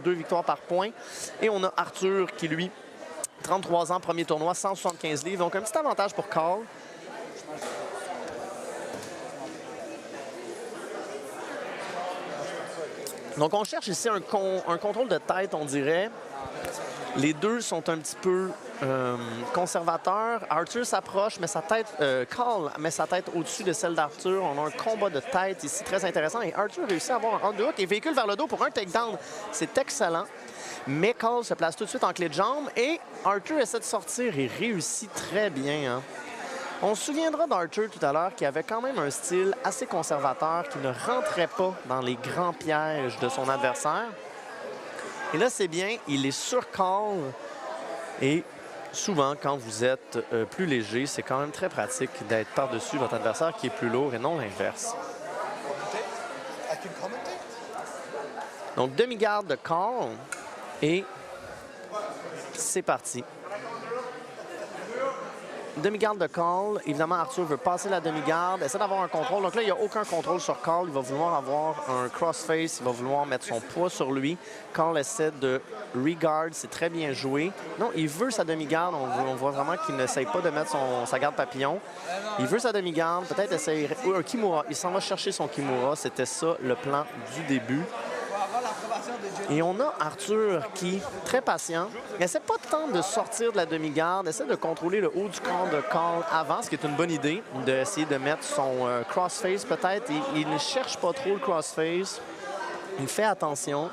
2 victoires par point. Et on a Arthur qui, lui, 33 ans, premier tournoi, 175 livres. Donc, un petit avantage pour Carl. Donc, on cherche ici un contrôle de tête, on dirait. Les deux sont un petit peu conservateurs. Arthur s'approche, mais Carl met sa tête au-dessus de celle d'Arthur. On a un combat de tête ici très intéressant. Et Arthur réussit à avoir un underhook et véhicule vers le dos pour un takedown. C'est excellent. Mais Carl se place tout de suite en clé de jambe et Arthur essaie de sortir et réussit très bien. Hein. On se souviendra d'Arthur tout à l'heure qui avait quand même un style assez conservateur, qui ne rentrait pas dans les grands pièges de son adversaire. Et là, c'est bien, il est sur Carl. Et souvent, quand vous êtes plus léger, c'est quand même très pratique d'être par-dessus votre adversaire qui est plus lourd et non l'inverse. Donc, demi-garde de Carl. Et c'est parti. Demi-garde de Carl. Évidemment, Arthur veut passer la demi-garde, essaie d'avoir un contrôle. Donc là, il n'y a aucun contrôle sur Carl. Il va vouloir avoir un crossface. Il va vouloir mettre son poids sur lui. Carl essaie de regard. C'est très bien joué. Non, il veut sa demi-garde. On voit vraiment qu'il n'essaye pas de mettre sa garde papillon. Il veut sa demi-garde. Peut-être essayer un Kimura. Il s'en va chercher son Kimura. C'était ça le plan du début. Et on a Arthur qui, très patient, n'essaie pas tant de sortir de la demi-garde, essaie de contrôler le haut du corps de Carl avant, ce qui est une bonne idée, d'essayer de mettre son crossface peut-être. Il ne cherche pas trop le crossface. Il fait attention.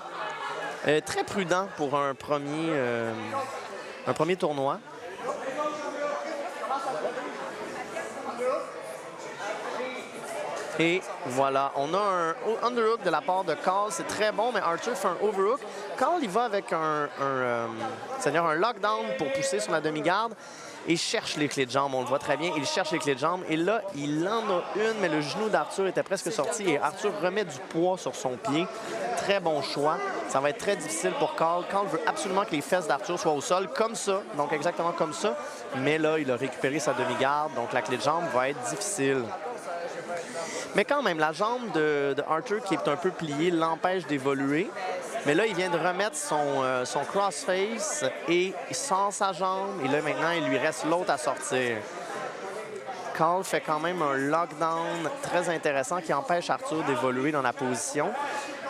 Très prudent pour un premier tournoi. Et voilà, on a un underhook de la part de Carl, c'est très bon, mais Arthur fait un overhook. Carl, il va avec un lockdown pour pousser sur la demi-garde et cherche les clés de jambe. On le voit très bien, il cherche les clés de jambe. Et là, il en a une, mais le genou d'Arthur était presque sorti et Arthur remet du poids sur son pied. Très bon choix. Ça va être très difficile pour Carl. Carl veut absolument que les fesses d'Arthur soient au sol, comme ça, donc exactement comme ça. Mais là, il a récupéré sa demi-garde, donc la clé de jambe va être difficile. Mais quand même, la jambe de Arthur qui est un peu pliée l'empêche d'évoluer. Mais là, il vient de remettre son crossface et il sort sa jambe. Et là, maintenant, il lui reste l'autre à sortir. Carl fait quand même un lockdown très intéressant qui empêche Arthur d'évoluer dans la position.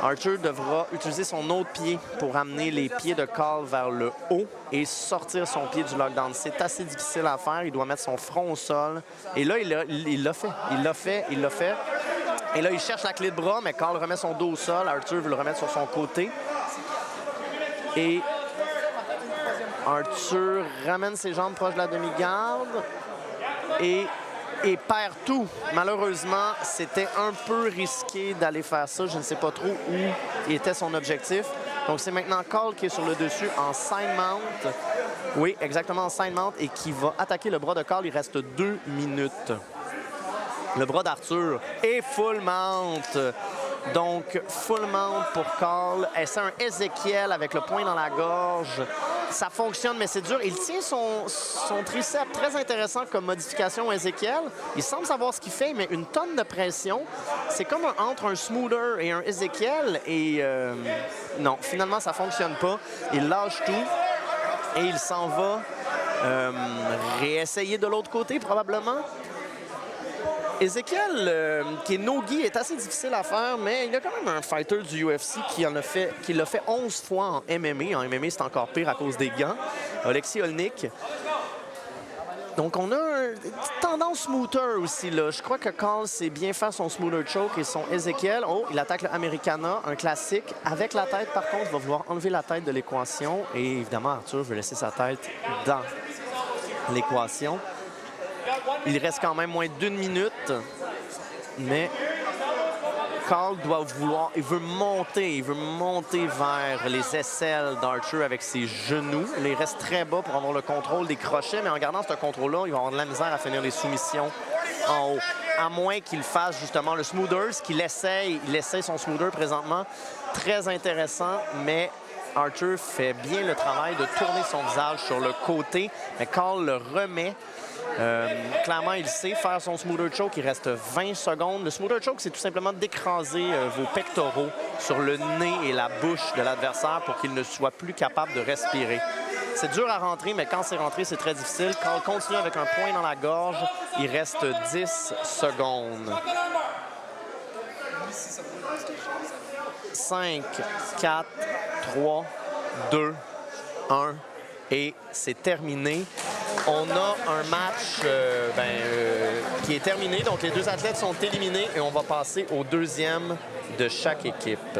Arthur devra utiliser son autre pied pour amener les pieds de Carl vers le haut et sortir son pied du lockdown. C'est assez difficile à faire. Il doit mettre son front au sol. Et là, il l'a fait. Il l'a fait. Et là, il cherche la clé de bras, mais Carl remet son dos au sol. Arthur veut le remettre sur son côté. Et Arthur ramène ses jambes proches de la demi-garde et perd tout. Malheureusement, c'était un peu risqué d'aller faire ça. Je ne sais pas trop où était son objectif. Donc, c'est maintenant Carl qui est sur le dessus en side mount. Oui, exactement, en side mount et qui va attaquer le bras de Carl. Il reste 2 minutes. Le bras d'Arthur est full mount. Donc, full mount pour Carl. C'est un Ezekiel avec le poing dans la gorge. Ça fonctionne, mais c'est dur. Il tient son triceps, très intéressant comme modification Ezekiel. Il semble savoir ce qu'il fait, mais une tonne de pression. C'est comme entre un smoother et un Ezekiel. Et non, finalement, ça ne fonctionne pas. Il lâche tout et il s'en va réessayer de l'autre côté, probablement. Ezekiel, qui est no-gi, est assez difficile à faire, mais il y a quand même un fighter du UFC qui l'a fait 11 fois en MMA. En MMA, c'est encore pire à cause des gants. Alexis Olnik. Donc, on a une tendance smoother aussi, là. Je crois que Carl sait bien faire son smoother choke et son Ezekiel. Oh, il attaque le Americana, un classique. Avec la tête, par contre, il va vouloir enlever la tête de l'équation. Et évidemment, Arthur veut laisser sa tête dans l'équation. Il reste quand même moins d'1 minute, mais Carl il veut monter vers les aisselles d'Arthur avec ses genoux. Il reste très bas pour avoir le contrôle des crochets, mais en gardant ce contrôle-là, il va avoir de la misère à finir les soumissions en haut. À moins qu'il fasse justement le smoother, ce qu'il essaye. Il essaye son smoother présentement. Très intéressant, mais Arthur fait bien le travail de tourner son visage sur le côté, mais Carl le remet. Clairement, il sait faire son smoother choke. Il reste 20 secondes. Le smoother choke, c'est tout simplement d'écraser vos pectoraux sur le nez et la bouche de l'adversaire pour qu'il ne soit plus capable de respirer. C'est dur à rentrer, mais quand c'est rentré, c'est très difficile. Quand on continue avec un point dans la gorge, il reste 10 secondes. 5, 4, 3, 2, 1 et c'est terminé. On a un match qui est terminé, donc les deux athlètes sont éliminés et on va passer au deuxième de chaque équipe.